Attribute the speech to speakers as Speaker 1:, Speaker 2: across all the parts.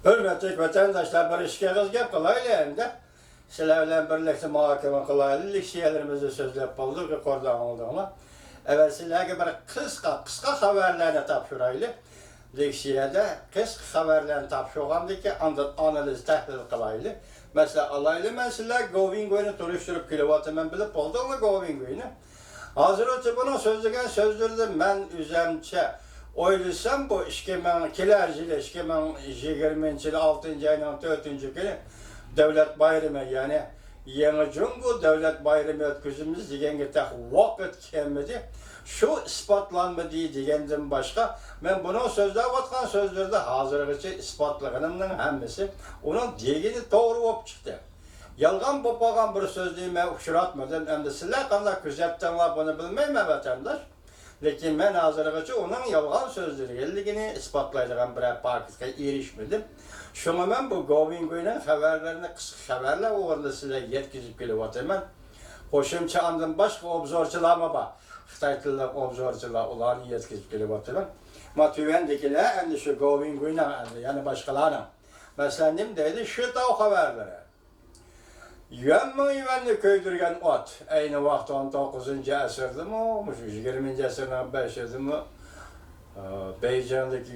Speaker 1: Hürmetli vatandaşlar, bir işgahız gap kılaylı endi. Sizlerle birlikte muhakeme kılaylı, liksiyelerimizi sözlep bulduk, rekordan olduğuna. Evet, sizlerle bir kıska haberlerini tapşıraylı. Liksiyede kıska haberlerini tapşırgandı ki analiz tahlil kılaylı. Mesela alaylı ben sizler Govingo'yu turuşturup kilovatı ben bilip buldum mu Govingo'yu. Hazır ötü bunu sözlügen sözdürdüm ben üzemçe. Oylusam bu 2020 6. ayının 4. günü devlet bayramı yani Yeni Cungu devlet bayramı ötküzümüz degenge tek vakit kelmedi. Şu ispatlanmadı degenden başka ben bunu sözde vatkan sözlerde hazırlıkçı ispatlığının hemmesi onun degeni doğru olup çıktı. Yalgan bopagan bir sözlüğüme uçuratmadım. Hem de sizler kanlar küzettenler bunu bilmeyim mi vatandaş? Lekin ben hazırlıkçı onun yalgan sözleri geldiğini ispatlayacağım bir paketke erişmedim. Şuna ben bu Govingo'nun haberlerini kısa haberler uğrunda size yetkizip geliyotamam. Hoşumça andım başka obzorçılarıma bak. Xitay tilli obzorçılar ularını yetkizip geliyotamam. Ma tüvendekiler hem de şu Govingo'yla yani başkalarına. Mesela nemdeydi şu tav haberleri. Yüvenni köydürgen ot. Aynı vakti 19. asırdı mı, 20. asırın 5'idi mi? Beycan'daki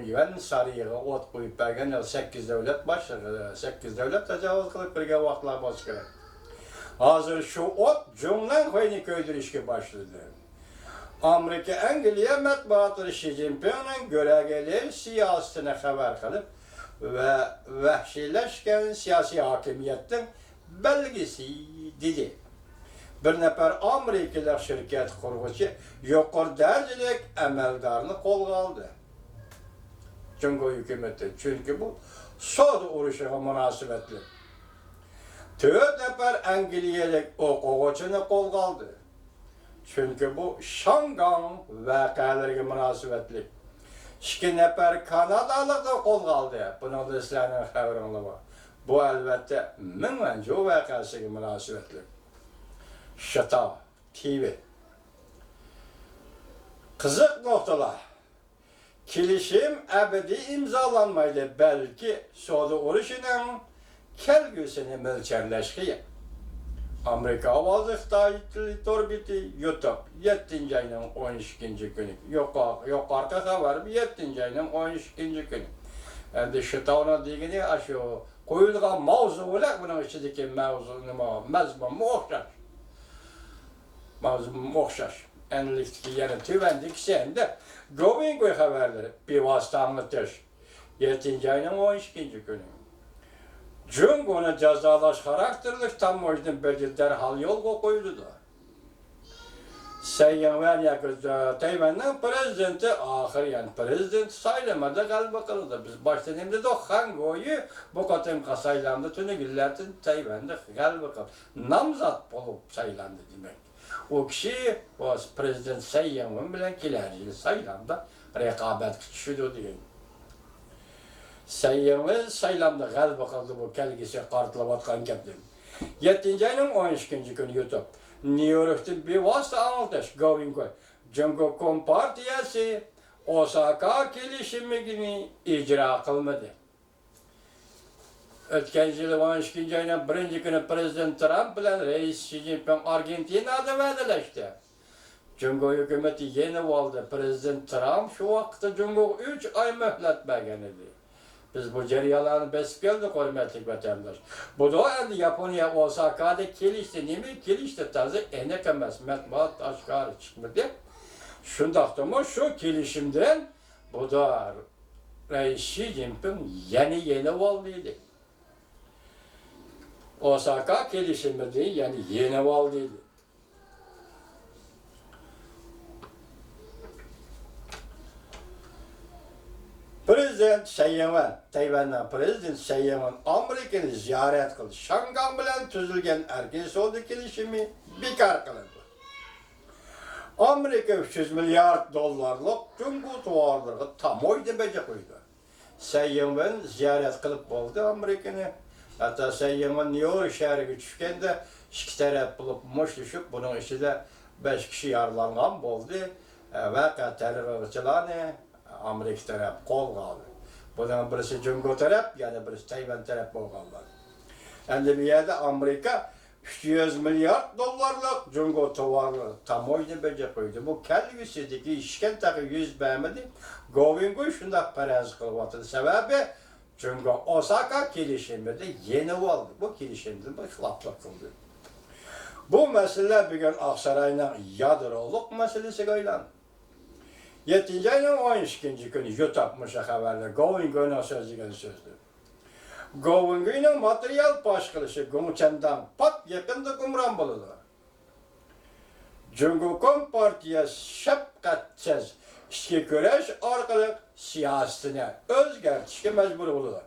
Speaker 1: yüven sarıya ot koyup bergen 8 devlet başladı. 8 devlet tecavüz kılıp birge vaktlar başladı. Hazır şu ot cümlen koyunu köydürüşke başladı. Amerika Angliya matbuatları Xi Jinping'in göregeleri siyasetine haber kılıp ve vahşileşken siyasi hakimiyetin belgesi dedi. Bir nefer Amerikalı şirket kurgucu yukarı derecelik emeldarını kolga aldı. Cungo hükümeti. Çünkü bu Soğuk uruşuna münasebetli. 4 nefer Angliyalı okuğucunu kolga aldı. Çünkü bu Şangan vakalarına münasebetli. 2 nefer Kanadalı da kolga aldı. Bunun da sizlerinin haberinde var. Bu elbette minbence o vakasına münasebetli. Şata, TV. Kızık noktalar. Kilişim ebedi imzalanmaydı belki Soğuk uruşunun kelgüsünü mülçerleşkiye. Amerika avazı Xitay torbiti YouTube 7. ayının 12. günü. Yukarı haber 7. ayının 12. günü. Yani şıta ona degeni aşı koyulgan mavzu olarak bunun içindeki mezmun muhtaç. Mevzum muhtaç. Enlikteki yani tüvendik sen de Govingo haberleri bir vasıta anlatır. 7. ayının 12. günü. Cungo'nun cezalaş karakterlik tam o yüzden bir derhal yol koyuldu. Sayın Veryakız Tayvan'ın prezidenti ahir yani prezident sayılmadı galiba kıldı. Biz başta nemde de Hango'yu bu katım saylandı tünü güllerden Tayvan'da galiba kıldı. Namzat olup saylandı demek. O kişi o prezident Sayın bilen kilercili saylandı rekabet küçüldü diye. Sayın saylandı galiba kıldı bu kelgisi kartlavatkan geptim. 7. ayının 12. günü YouTube. New York'ta bir vasıta anlatış Govingo. Cungo Kompartiyası Osaka gelişimini icra kılmadı. Ötken yılı 12. ayının 1. günü Prezident Trump bilen Reis Xi Jinping Argentina'da vədiləşdi. Cungo hükümeti yeni oldu. Prezident Trump şu vakitte Cungo 3 ay mühlet bergenidi. Biz bu ceryalarını besip geldik hürmetli vatandaş. Bu da endi Japonya Osaka'da kilişti. Nemi kilişti tarzı enek emez. Metbuat aşkarı çıkmadı. Şundakta mı şu kilişimden bu da Reis Xi Jinping yeni olduydu. Osaka kilişimi değil yani yeni olduydu. Prezident Sayın Tayvan'dan Prezident Sayın Amerika'nı ziyaret kıldı. Şangan bilen tüzülgen erken soldu kilişimi bekar kılındı. Amerika 300 milyar dolarlık Cungo tuvarlığı tam oydu bece koydu. Sayın ziyaret kılıp oldu Amerika'nı. Hatta Sayın New York şehri düşken de iki taraf bulup muşluşup bunun içinde 5 kişi yaralangan oldu. Ve terörçülerini Amerika tarafı kol kaldı. Bunun birisi Cungo taraf, yani birisi Tayvan taraf bo'lganlar. Endi bu yerda Amerika 300 milyard dollarlık Cungo tovarları tamoyni beje koydu. Bu kelgüsideki işken takı 100 bemedi. Govingo şunda paraz kılvatı. Sebebi Cungo Osaka kilişiminde yeni oldu. Bu kilişimde bir xilaflık kıldı. Bu mesele bugün Aksaray'ın yadroluk meselesi aylandı. 7. ayının 12. günü YouTube haberler Govingo'nun sözlüğünün sözdü. Govingo'nun materyal başkılışı Gumçen'den pat yakında gumran buludu. Cumhurkom Partiyası şefkatsiz işki güreş arkalık siyasetine özgertişke mecbur buludu.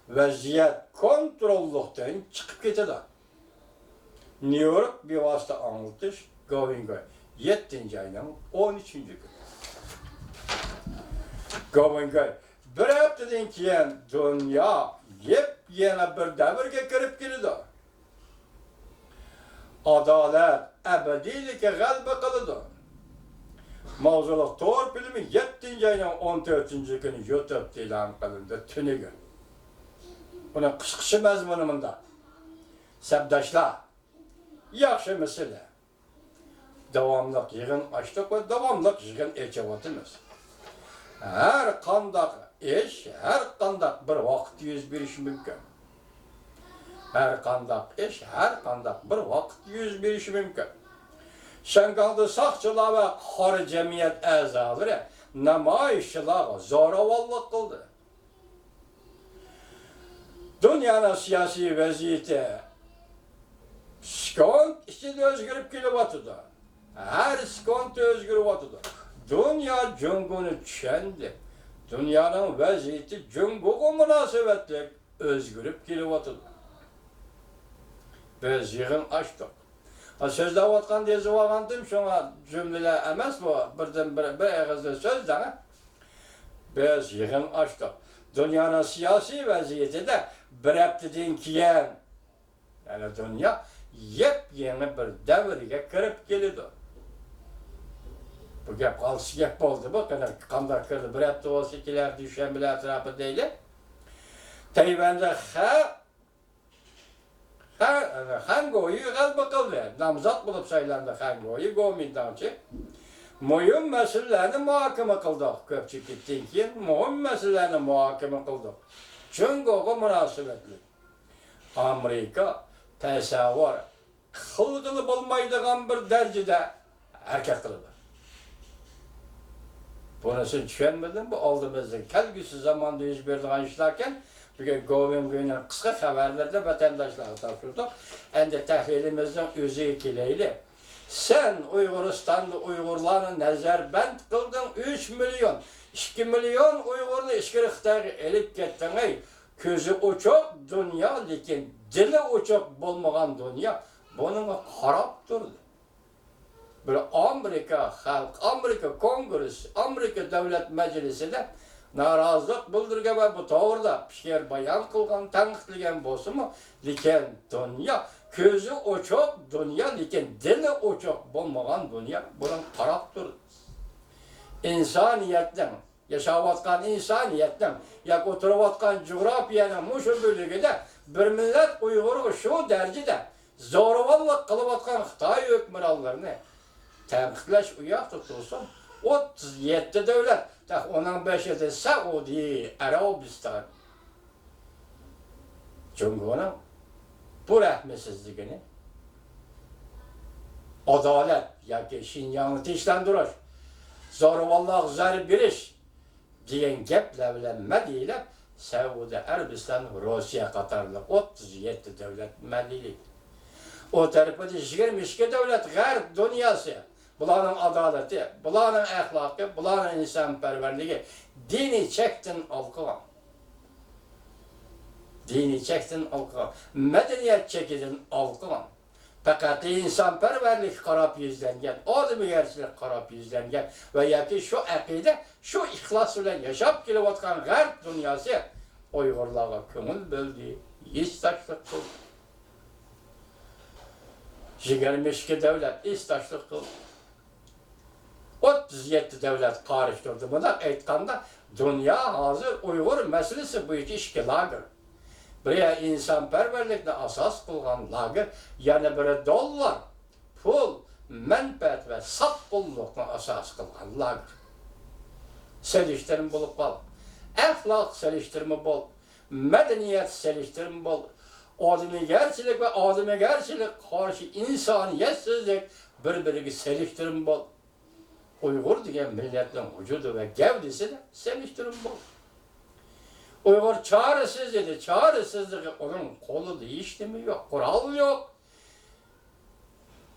Speaker 1: Vaziyet kontrolluktan çıkıp gitti. New York bir vasıta anlatış Govingo 7. ayının 13. günü. Govingo bir haftadan keyin dünya yepyeni bir davrga kirib keldi. Adalet ebediylikka g'alaba qildi. Mavzuliq to'g'ri filmi 7. ayning 14. kuni YouTube'da e'lon qilindi tuniga. Uning qisqacha mazmuni bunda. Sabdoshlar, yaxshi misli. Davomli yig'in ochdik va davomli yig'in echyapmiz. Her qandaq ish, her qandaq bir vaqt yuz berishi mumkin. Her qandaq ish, her qandaq bir vaqt yuz berishi mumkin. Şangalda saqchilar va qora jamiyat a'zolari namoyishchilar zo'ravonlik qildi. Dunyoning siyosiy vaziyati sekund ichida o'zgarib kelyapti. Her sekund o'zgaryapti. Dünya Cungo'nu tüşendi. Dünyanın vaziyeti Cungo'ga münasebetli özgürüp kelyapti. Biz yığın açtık. Sözde vatkan diye zıvagandım, şuna cümleler emas bu, bir ağızda söz de. Biz yığın açtık. Dünyanın siyasi vaziyeti de bir haftadan keyin, yani dünya yepyeni bir devrige kirib keldi. Bu gap qalsi gap oldu bu, qanday kirdi, bir hafta olsa kelar dushanbalar atrofi deyli. Tayvanda Hango'yu g'alaba qildi. Nomzod bo'lib saylandi Hango'yu Gomindanchi. Muhim masalalarni muhokama qildik. Ko'pchilikdan keyin muhim masalalarni muhokama qildik. Cungo'ga munosabatli. Amerika tasavvur qilg'ili bo'lmaydigan bir darajada harakat qildi. Bunasını tushunmadim. Bu oldimizda kelgusi zamonda yuz beradigan ishlarkan, bugun Govingo'ning qisqa xabarlarda vatandoshlarga topshirdik. Endi tahlilimizning o'ziga kelaylik. Sen Uyg'uristonda Uyg'urlarni nazarband qilding, 3 milyon, 2 milyon Uyg'urni ichkari Xitoyga elib ketding. Ko'zi ochiq dunyo, lekin dili ochiq bo'lmagan dunyo bunga qarab turdi. Bir Amerika Halk, Amerika Kongresi, Amerika Devlet Meclisi'de narazılık bildirgen ve bu doğruda fikir bayan kılgan, tanıklıgen bolsa mı? Lekin dünya, közü oçuk dünya, lekin dili oçuk bulmagan dünya, bunun qarab durdu. İnsaniyetten, yaşavatkan insaniyetten, yak oturuvatkan coğrafiyanın muşu bölgede bir millet Uygur'u şu derecede zo'ravonlik qilayotgan Xitoy hukmronlarini tanqidlash uyoq tutulsin. 37 davlat, onun 5'i Saudi Arabiston. Cungo'nun bu rahmetsizligini adalet yoki Şinjanni tinchlandirish, zo'ravonlik zarb berish degan gaplar bilan madiyalab Saudi Arabiston, Rossiya qatorli 37 davlat madiylik. O tarafda 22 davlat g'arb dunyosi. Bularning adaleti, bularning ahlakı, bularning insonparvarligi diniy chekdan olqigan. Diniy chekdan olqigan, madaniyat chekidan olqigan. Faqat insonparvarlik qarab yuzlangan, odamgarchilik qarab yuzlangan va yoki shu aqida, shu ixlos bilan yashab kelayotgan g'arb dunyosi Uyg'urlarga ko'ngil bo'ldi, istaşlik qildi. 22 davlat istaşlik qildi. 37 devlet karıştırdı. Buna aytganda Dünya hazır Uygur meselesi bu iki lager. Buraya insanperverlikle asas kılgan lager, yani bir dolar, pul, menfaat ve sap kullukla asas kılgan lager. Seliştirim bulup kal. Ahlak seliştirme bol. Medeniyet seliştirme bol. Ademigerçilik ve ademigerçilik karşı insaniyetsizlik birbirine seliştirme bol. Uygur diyen milletin vücudu ve gevdesi de seliştirme bol. Uygur çaresiz idi, çaresizliği onun kolu değişti mi yok, kural yok.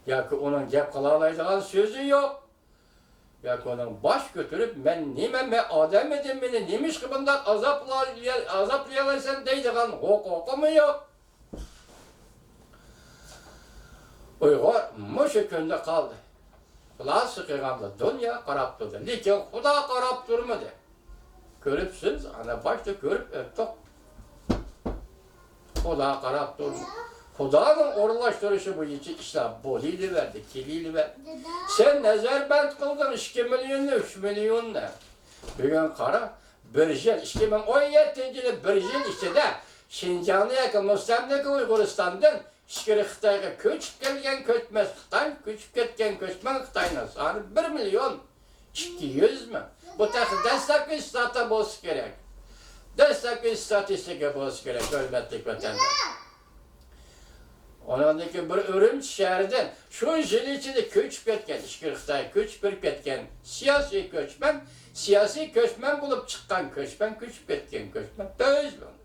Speaker 1: Ya ki onun gep kılalaydıgan sözü yok. Ya ki onun baş götürüp ben nimeme adem edin beni nimiş ki bundan azaplayalıysan deydigan hukuku mu yok? Uygur muşu künde kaldı. Kulağı sıkıgandı, dünya karap durdu. Lekin Huda karap durmadı. Görüpsünüz, ana başta görüp öptük. Huda karap durdu. Huda'nın orlaştırışı bu işte bolili verdi, kilili verdi. Sen nezarbent kıldın 2 milyonla 3 milyonla. Bugün kara bir yıl, 2017 yılı bir yıl içinde Şincan'a yakın Müstemleke Uyguristan'dan İşkiri Xitayga köçüp gelgen köçmez Xitay, köçüp ketken köçmen Xitay'na sanı 1 milyon 200 mi? Bu takı destekli istata bolsa gerek. Destekli istatistika bolsa gerek, hürmetlik vatandaş. Onundaki bir Ürümçi şehrinden şu yıl içinde köçüp ketken, İşkiri Xitay köçüp ketken siyasi köçmen bulup çıkan köçmen, köçüp ketken köçmen, 100 bin.